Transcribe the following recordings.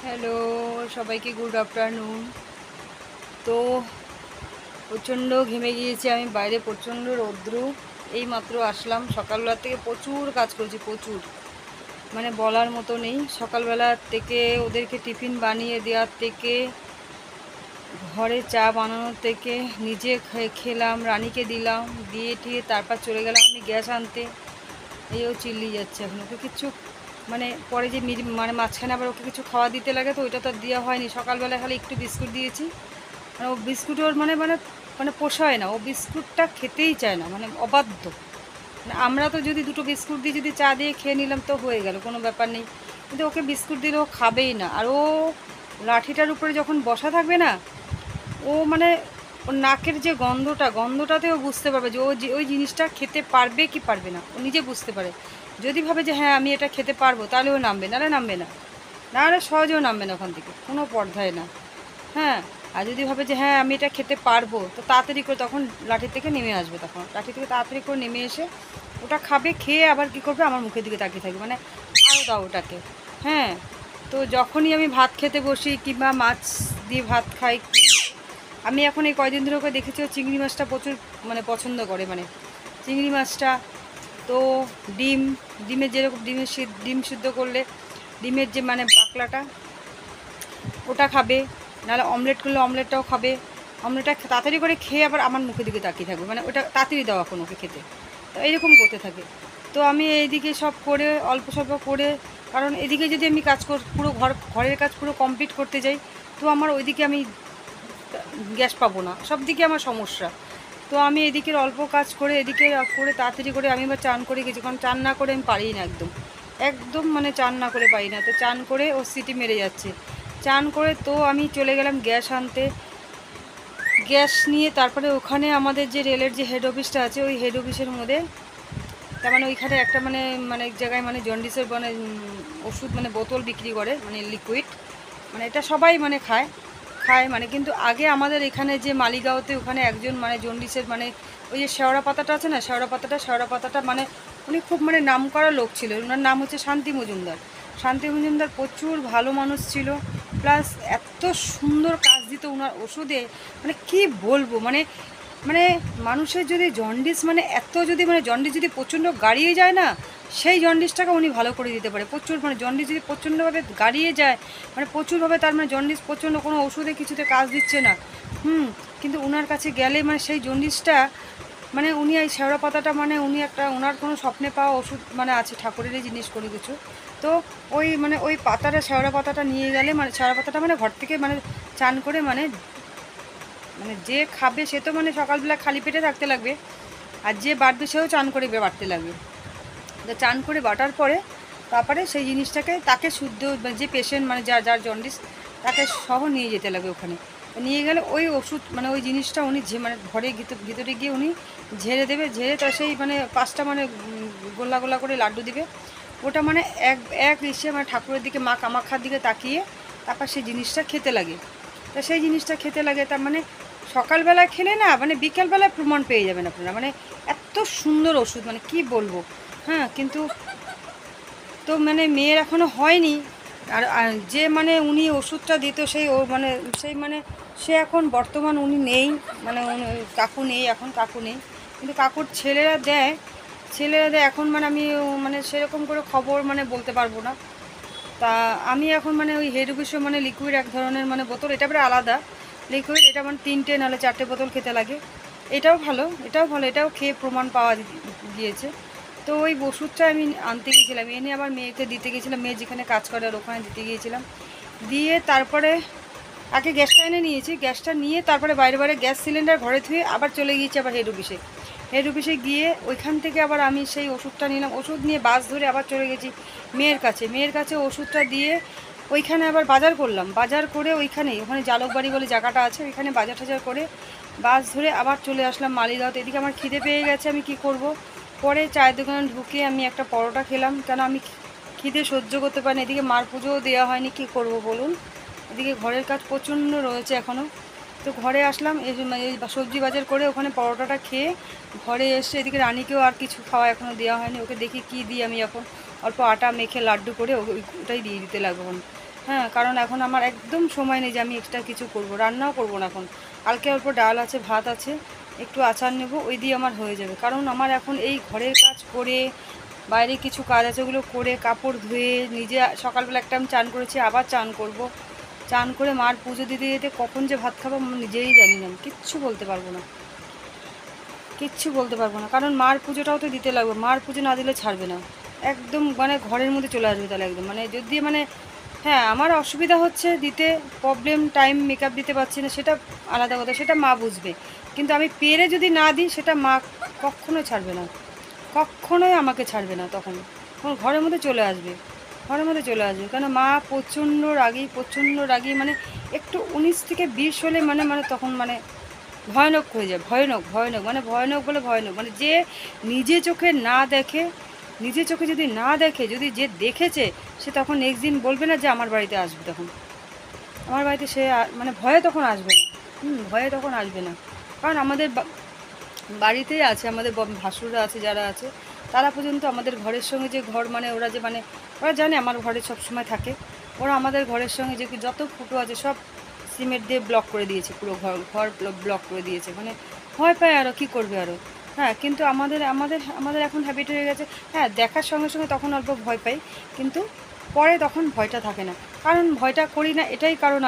Hello, সবাইকে good afternoon. তো প্রচণ্ড ঘেমে গিয়েছি আমি, বাইরে প্রচণ্ড রৌদ্র। এই মাত্র আসলাম, সকালবেলা থেকে প্রচুর কাজ করেছি, প্রচুর, মানে বলার মতো নেই। সকালবেলা থেকে ওদেরকে টিফিন বানিয়ে দেওয়ার থেকে, ঘরে চা বানানোর থেকে, নিজে খেলাম, রানীকে দিলাম, দিয়ে টিয়ে তারপর চলে গেলাম আমি গ্যাস আনতে। ও চিল্লিয়ে যাচ্ছে এখন, ওকে কিচ্ছু মানে পরে যে মানে মাঝখানে আবার ওকে কিছু খাওয়া দিতে লাগে, তো ওইটা তো আর দেওয়া হয়নি। সকালবেলা খালি একটু বিস্কুট দিয়েছি, মানে ও বিস্কুট ওর মানে মানে মানে পোষায় না, ও বিস্কুটটা খেতেই চায় না, মানে অবাধ্য। মানে আমরা তো যদি দুটো বিস্কুট দিয়ে যদি চা দিয়ে খেয়ে নিলাম তো হয়ে গেল, কোনো ব্যাপার নেই, কিন্তু ওকে বিস্কুট দিলে ও খাবেই না। আর ও লাঠিটার উপরে যখন বসা থাকবে না, ও মানে ওর নাকের যে গন্ধটাতে ও বুঝতে পারবে যে ও যে ওই জিনিসটা খেতে পারবে কি পারবে না, ও নিজে বুঝতে পারে। যদি ভাবে যে হ্যাঁ আমি এটা খেতে পারবো, তাহলে ও নামবে, নাহলে নামবে না, নাহলে সহজেও নামবে না ওখান থেকে, কোনো পর্দায় না। হ্যাঁ, আর যদি ভাবে যে হ্যাঁ আমি এটা খেতে পারবো, তো তাড়াতাড়ি করে তখন লাঠি থেকে নেমে আসবে, তখন লাঠি থেকে তাড়াতাড়ি করে নেমে এসে ওটা খাবে, খেয়ে আবার কী করবে, আমার মুখের দিকে তাকিয়ে থাকবে, মানে আরও দাও ওটাকে। হ্যাঁ, তো যখনই আমি ভাত খেতে বসি কিংবা মাছ দিয়ে ভাত খাই, আমি এখন এই কয়দিন ধরে ওকে দেখেছি ও চিংড়ি মাছটা প্রচুর মানে পছন্দ করে, মানে চিংড়ি মাছটা। তো ডিমের যেরকম ডিম সিদ্ধ করলে ডিমের যে মানে বাকলাটা, ওটা খাবে, নাহলে অমলেট করলে অমলেটটাও খাবে। অমলেটটা তাড়াতাড়ি করে খেয়ে আবার আমার মুখের দিকে তাকিয়ে থাকবে, মানে ওটা তাড়াতাড়ি দাও এখন ওকে খেতে, তো এইরকম করতে থাকে। তো আমি এইদিকে সব করে অল্প স্বল্প করে, কারণ এদিকে যদি আমি কাজ পুরো ঘরের কাজ পুরো কমপ্লিট করতে যাই, তো আমার ওইদিকে আমি গ্যাস পাবো না, সব দিকে আমার সমস্যা। তো আমি এদিকের অল্প কাজ করে এদিকে করে তাড়াতাড়ি করে আমি এবার চান করে গেছি, কারণ চান না করে আমি পারি না, একদম একদম মানে চান না করে পারি না। তো চান করে ও সিটি মেরে যাচ্ছে, চান করে তো আমি চলে গেলাম গ্যাস আনতে। গ্যাস নিয়ে তারপরে ওখানে আমাদের যে রেলের যে হেড অফিসটা আছে, ওই হেড অফিসের মধ্যে, তার মানে ওইখানে একটা মানে মানে এক জায়গায় মানে জন্ডিসের মানে ওষুধ মানে বোতল বিক্রি করে, মানে লিকুইড, মানে এটা সবাই মানে খায় খায় মানে। কিন্তু আগে আমাদের এখানে যে মালিগাঁওতে ওখানে একজন মানে জন্ডিসের মানে ওই যে শেওড়া পাতাটা আছে না, শেওড়া পাতাটা মানে উনি খুব মানে নাম করা লোক ছিল, ওনার নাম হচ্ছে শান্তি মজুমদার। শান্তি মজুমদার প্রচুর ভালো মানুষ ছিল, প্লাস এত সুন্দর কাজ দিত ওনার ওষুধে, মানে কি বলবো, মানে মানে মানুষের যদি জন্ডিস মানে এত যদি মানে জন্ডিস যদি প্রচণ্ড গাড়িয়ে যায় না, সেই জন্ডিসটাকে উনি ভালো করে দিতে পারে। প্রচুর মানে জন্ডিস যদি প্রচণ্ডভাবে গাড়িয়ে যায়, মানে প্রচুরভাবে, তার মানে জন্ডিস প্রচণ্ড, কোনো ওষুধে কিছুতে কাজ দিচ্ছে না, কিন্তু ওনার কাছে গেলে মানে সেই জন্ডিসটা মানে উনি এই শেওড়া পাতাটা মানে উনি একটা ওনার কোনো স্বপ্নে পাওয়া ওষুধ মানে আছে, ঠাকুরেরই জিনিস করে কিছু। তো ওই মানে ওই পাতাটা, শেওড়া পাতাটা নিয়ে গেলে, মানে শেওড়া পাতাটা মানে ঘর থেকে মানে চান করে মানে মানে যে খাবে সে তো মানে সকালবেলা খালি পেটে থাকতে লাগবে, আর যে বাড়বে সেও চান করে বাড়তে লাগবে। তো চান করে বাটার পরে তারপরে সেই জিনিসটাকে তাকে শুদ্ধ মানে যে পেশেন্ট মানে যার যার জন্ডিস, তাকে সহ নিয়ে যেতে লাগবে ওখানে। নিয়ে গেলে ওই ওষুধ মানে ওই জিনিসটা উনি মানে ঘরে ভিতরে গিয়ে উনি ঝেড়ে দেবে, ঝেড়ে তার সেই মানে 5টা মানে গোলা গোলা করে লাড্ডু দিবে। ওটা মানে এক এক ইসে মানে ঠাকুরের দিকে মা কামাখ্যার দিকে তাকিয়ে তারপর সেই জিনিসটা খেতে লাগে। তা সেই জিনিসটা খেতে লাগে, তার মানে সকালবেলা খেলে না মানে বিকেলবেলায় প্রমাণ পেয়ে যাবেন আপনারা, মানে এত সুন্দর ওষুধ, মানে কি বলবো। হ্যাঁ, কিন্তু তো মানে মেয়ের এখনও হয়নি। আর যে মানে উনি ওষুধটা দিত সেই ও মানে সেই মানে সে এখন বর্তমান উনি নেই, মানে কাকু নেই, এখন কাকু নেই, কিন্তু কাকুর ছেলেরা দেয় এখন, মানে আমি মানে সেরকম করে খবর মানে বলতে পারবো না। তা আমি এখন মানে ওই হেড অফিসে মানে লিকুইড এক ধরনের মানে বোতল, এটা পরে আলাদা লিকুইড, এটা মানে 3টে নাহলে 4টে বোতল খেতে লাগে। এটাও খেয়ে প্রমাণ পাওয়া গিয়েছে। তো ওই ওষুধটা আমি আনতে গিয়েছিলাম, এনে আবার মেয়েকে দিতে গিয়েছিলাম, মেয়ে যেখানে কাজ করে আর ওখানে দিতে গিয়েছিলাম। দিয়ে তারপরে আগে গ্যাসটা এনে নিয়েছি, গ্যাসটা নিয়ে তারপরে বাইরে বাইরে গ্যাস সিলিন্ডার ঘরে থুয়ে আবার চলে গিয়েছি আবার হেড অফিসে গিয়ে ওইখান থেকে আবার আমি সেই ওষুধটা নিলাম, ওষুধ নিয়ে বাস ধরে আবার চলে গেছি মেয়ের কাছে ওষুধটা দিয়ে ওইখানে আবার বাজার করলাম, বাজার করে ওখানে জালকবাড়ি বলে জায়গাটা আছে, ওইখানে বাজার টাজার করে বাস ধরে আবার চলে আসলাম মালিগাঁওতে। এদিকে আমার খিদে পেয়ে গেছে, আমি কি করব। পরে চায়ের দোকানে ঢুকে আমি একটা পরোটা খেলাম, কেন আমি খিদে সহ্য করতে পারি না। এদিকে মার পুজোও দেওয়া হয়নি, কি করব বলুন। এদিকে ঘরের কাজ প্রচণ্ড রয়েছে এখনও। তো ঘরে আসলাম, এই সবজি বাজার করে ওখানে পরোটাটা খেয়ে ঘরে এসে এদিকে রানীকেও আর কিছু খাওয়া এখনও দেওয়া হয়নি, ওকে দেখি কি দিই আমি এখন। অল্প আটা মেখে লাড্ডু করে ওটাই দিয়ে দিতে লাগবে এখন। হ্যাঁ, কারণ এখন আমার একদম সময় নেই যে আমি এক্সট্রা কিছু করব, রান্নাও করব না এখন। কালকে অল্প ডাল আছে, ভাত আছে, একটু আচার নেব, ওই দিয়ে আমার হয়ে যাবে। কারণ আমার এখন এই ঘরের কাজ করে, বাইরে কিছু কাজ আছে ওগুলো করে, কাপড় ধুয়ে, নিজে সকালবেলা একটা আমি চান করেছি, আবার চান করব। চান করে মার পুজো দিতে যেতে কখন যে ভাত খাবো আমি নিজেই জানি না, কিচ্ছু বলতে পারবো না, কিচ্ছু বলতে পারবো না। কারণ মার পুজোটাও তো দিতে লাগবে, মার পুজো না দিলে ছাড়বে না, একদম মানে ঘরের মধ্যে চলে আসবে তাহলে একদম, মানে যদি মানে হ্যাঁ আমার অসুবিধা হচ্ছে দিতে, প্রবলেম, টাইম মেকআপ দিতে পারছি না, সেটা আলাদা কথা, সেটা মা বুঝবে। কিন্তু আমি পেরে যদি না দিই সেটা মা কখনোই ছাড়বে না, কখনোই আমাকে ছাড়বে না। তখন তখন ঘরের মধ্যে চলে আসবে, ঘরের মধ্যে চলে আসবে। কেন মা প্রচণ্ড রাগী, প্রচণ্ড রাগী, মানে একটু 19 থেকে 20 হলে মানে মানে তখন মানে ভয়ানক হয়ে যায়, ভয়ানক ভয়ানক, মানে ভয়ানক বলে ভয়ানক, মানে যে নিজে চোখে না দেখে, নিজে চোখে যদি না দেখে, যদি যে দেখেছে সে তখন নেক্সট দিন বলবে না যে আমার বাড়িতে আসবে, তখন আমার বাড়িতে সে মানে ভয়ে তখন আসবে না, ভয়ে তখন আসবে না। কারণ আমাদের বাড়িতেই আছে, আমাদের ভাসুররা আছে, যারা আছে তারা পর্যন্ত আমাদের ঘরের সঙ্গে যে ঘর, মানে ওরা যে মানে ওরা জানে আমার ঘরে সব সময় থাকে, ওরা আমাদের ঘরের সঙ্গে যে যত ফুটো আছে সব সিমেন্ট দিয়ে ব্লক করে দিয়েছে, পুরো ঘর ঘর ব্লক করে দিয়েছে, মানে ভয় পায় আরও, কী করবে আরও। হ্যাঁ, কিন্তু আমাদের আমাদের আমাদের এখন হ্যাবিট হয়ে গেছে, হ্যাঁ দেখার সঙ্গে সঙ্গে তখন অল্প ভয় পাই, কিন্তু পরে তখন ভয়টা থাকে না। কারণ ভয়টা করি না এটাই কারণ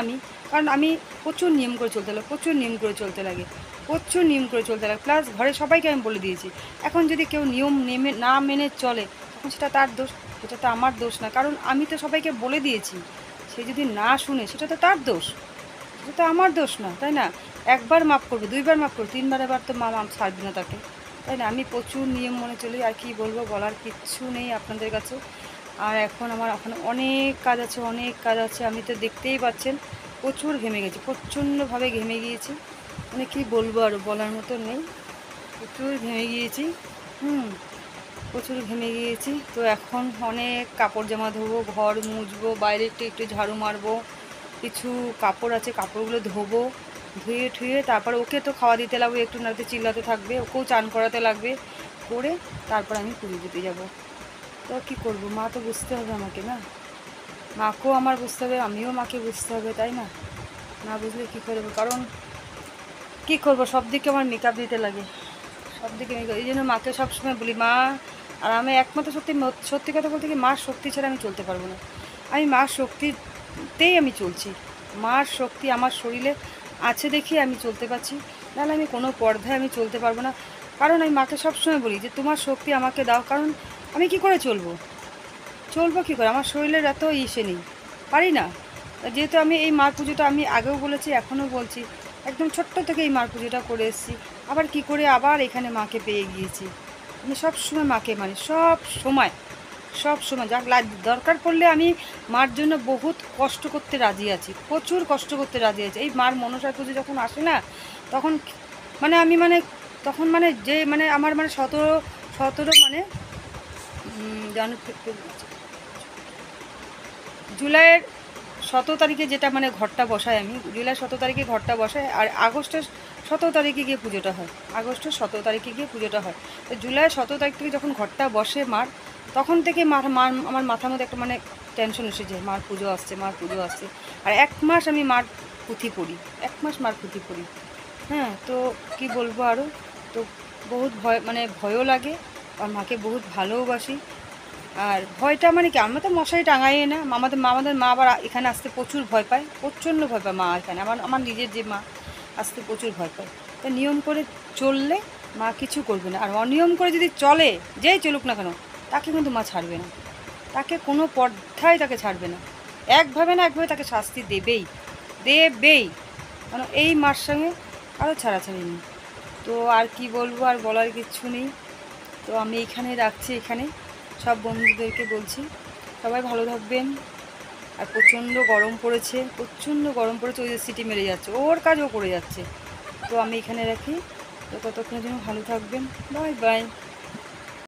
আমি প্রচুর নিয়ম করে চলতে লাগে, প্রচুর নিয়ম করে চলতে লাগে, প্রচুর নিয়ম করে চলতে লাগে। প্লাস ঘরে সবাইকে আমি বলে দিয়েছি, এখন যদি কেউ নিয়ম না মেনে চলে তখন সেটা তার দোষ, সেটা তো আমার দোষ না। কারণ আমি তো সবাইকে বলে দিয়েছি, সে যদি না শুনে সেটা তো তার দোষ, সেটা তো আমার দোষ না, তাই না? একবার মাফ করবে, দুইবার মাফ করবে, তিনবার এবার তো মা মাপ ছাড়বে না তাকে, তাই না? আমি প্রচুর নিয়ম মনে চলি, আর কি বলবো, বলার কিচ্ছু নেই আপনাদের কাছে। আর এখন আমার এখন অনেক কাজ আছে, অনেক কাজ আছে, আমি তো দেখতেই পাচ্ছেন প্রচুর ঘেমে গেছি, প্রচণ্ডভাবে ঘেমে গিয়েছি, মানে কি বলবো, আর বলার মতো নেই, প্রচুর ঘেমে গিয়েছি, প্রচুর ঘেমে গিয়েছি। তো এখন অনেক কাপড় জামা ধোবো, ঘর মুছবো, বাইরে একটু একটু ঝাড়ু মারবো, কিছু কাপড় আছে কাপড়গুলো ধোবো, ধুয়ে ঠুয়ে তারপর ওকে তো খাওয়া দিতে লাগবে, একটু নাড়তে চিল্লাতে থাকবে, ওকেও চান করাতে লাগবে, করে তারপর আমি পুজো দিতে যাবো। তো কী করবো, মা তো বুঝতে হবে আমাকে, না মাকেও আমার বুঝতে হবে, আমিও মাকে বুঝতে হবে, তাই না? না বুঝলে কী করবো, কারণ কী করবো, সব দিকে আমার মেকআপ দিতে লাগে, সব দিকে মেকআপ, এই জন্য মাকে সবসময় বলি মা, আর আমি একমাত্র সত্যি সত্যি কথা বলতে কি, মার শক্তি ছাড়া আমি চলতে পারবো না, আমি মার শক্তিতেই আমি চলছি, মার শক্তি আমার শরীরে আছে দেখে আমি চলতে পারছি, নাহলে আমি কোনো পর্দায় আমি চলতে পারবো না। কারণ আমি মাকে সবসময় বলি যে তোমার শক্তি আমাকে দাও, কারণ আমি কি করে চলবো, কী করে, আমার শরীরের এত ইসে নেই, পারি না। যেহেতু আমি এই মার পুজোটা আমি আগেও বলেছি, এখনও বলছি, একদম ছোট্ট থেকে এই মার পুজোটা করে এসেছি, আবার কি করে আবার এখানে মাকে পেয়ে গিয়েছি। আমি সব সময় মাকে মানি, সব সময়, সব সময় যা দরকার পড়লে আমি মার জন্য বহুত কষ্ট করতে রাজি আছি, প্রচুর কষ্ট করতে রাজি আছি। এই মার মনসার পুজো যখন আসে না, তখন মানে আমি মানে তখন মানে যে মানে আমার মানে সতেরো মানে জুলাইয়ের 17 তারিখে যেটা মানে ঘরটা বসাই, আমি জুলাই 17 তারিখে ঘরটা বসাই, আর আগস্টের 17 তারিখে গিয়ে পুজোটা হয়, আগস্টের 17 তারিখে গিয়ে পুজোটা হয়। তো জুলাই 17 তারিখ থেকে যখন ঘরটা বসে মার, তখন থেকে আমার মাথার মধ্যে একটা মানে টেনশন এসে যায়, মার পুজো আসছে, মার পুজো আসছে। আর 1 মাস আমি মার পুঁথি পড়ি, 1 মাস মার পুঁথি পড়ি। হ্যাঁ, তো কি বলবো আরও, তো বহুত ভয়, মানে ভয়ও লাগে, আর মাকে বহুত ভালোবাসি। আর ভয়টা মানে কি, আমরা তো মশারি টাঙাই না, আমাদের মা আবার এখানে আসতে প্রচুর ভয় পায়, প্রচণ্ড ভয় পায় মা এখানে, আমার নিজের যে মা আসতে প্রচুর ভয় পায়। তো নিয়ম করে চললে মা কিছু করবে না, আর অনিয়ম করে যদি চলে, যেই চলুক না কেন, তাকে কিন্তু মা ছাড়বে না, তাকে কোনো পর্দায় তাকে ছাড়বে না, একভাবে না একভাবে তাকে শাস্তি দেবেই, দেবেই। কারণ এই মার সঙ্গে আরও ছাড়াছাড়ি নেই। তো আর কি বলবো, আর বলার কিচ্ছু নেই। তো আমি এখানে রাখছি, এখানে সব বন্ধুদেরকে বলছি সবাই ভালো থাকবেন। আর প্রচণ্ড গরম পড়েছে, প্রচণ্ড গরম পড়েছে, ওই যে সিটি মেরে যাচ্ছে, ওর কাজও করে যাচ্ছে। তো আমি এখানে রাখি, তো ততক্ষণের জন্য ভালো থাকবেন, বাই বাই।